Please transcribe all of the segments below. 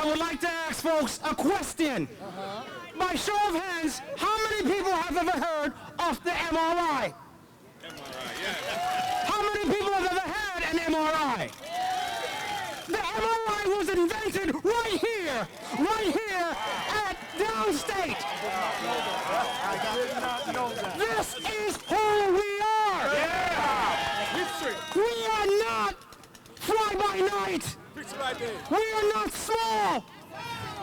would like to ask folks a question. By show of hands, how many people have ever heard of the MRI? How many people have ever had an MRI? The MRI was invented right here at Downstate. This is who we are. We are not fly by night. We are not small.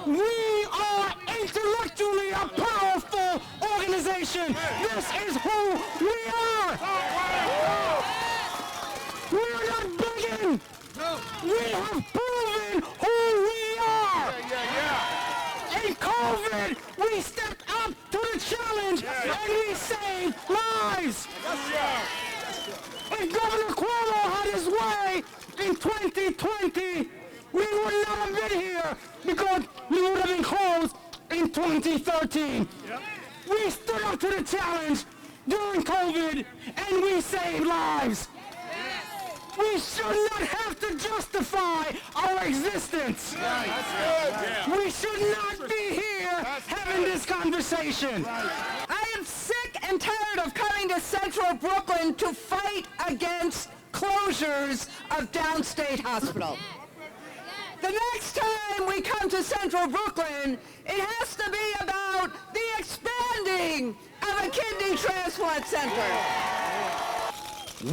We are intellectually a powerful organization. This is who we are. We are not begging. We have proven who we are. In COVID, we stepped up to the challenge and we saved lives. If Governor Cuomo had his way in 2020, we would not have been here because we would have been closed in 2013. We stood up to the challenge during COVID and we saved lives. We should not have to justify our existence. We should not be here having this conversation. I am sick and tired of coming to Central Brooklyn to fight against closures of Downstate Hospital. The next time we come to Central Brooklyn, it has to be about the expanding of a kidney transplant center.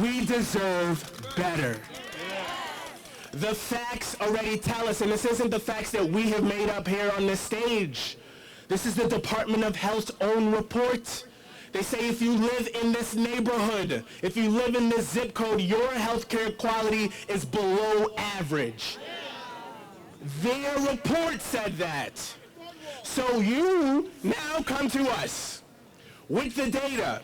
We deserve better. The facts already tell us, and this isn't the facts that we have made up here on this stage. This is the Department of Health's own report. They say if you live in this neighborhood, if you live in this zip code, your healthcare quality is below average. Their report said that. So you now come to us with the data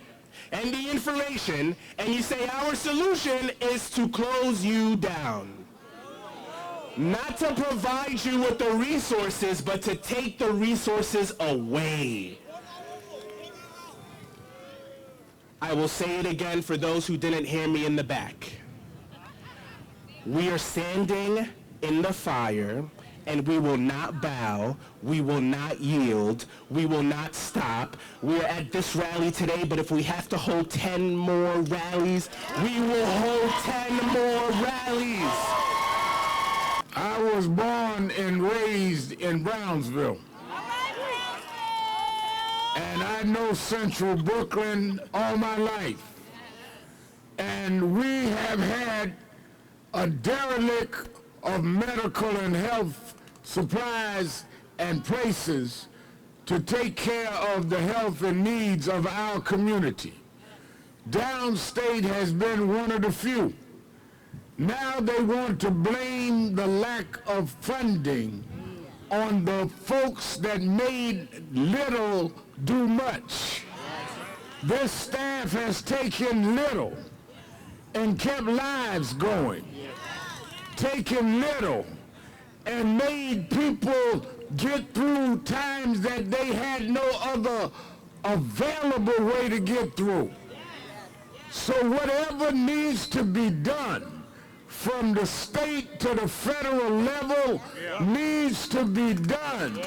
and the information, and you say our solution is to close you down. Not to provide you with the resources, but to take the resources away. I will say it again for those who didn't hear me in the back. We are standing in the fire, and we will not bow, we will not yield, we will not stop. We're at this rally today, but if we have to hold 10 more rallies, we will hold 10 more rallies. I was born and raised in Brownsville. And I know Central Brooklyn all my life. And we have had a derelict of medical and health supplies and places to take care of the health and needs of our community. Downstate has been one of the few. Now they want to blame the lack of funding on the folks that made little do much. This staff has taken little and kept lives going. Taken little and made people get through times that they had no other available way to get through. So whatever needs to be done from the state to the federal level needs to be done.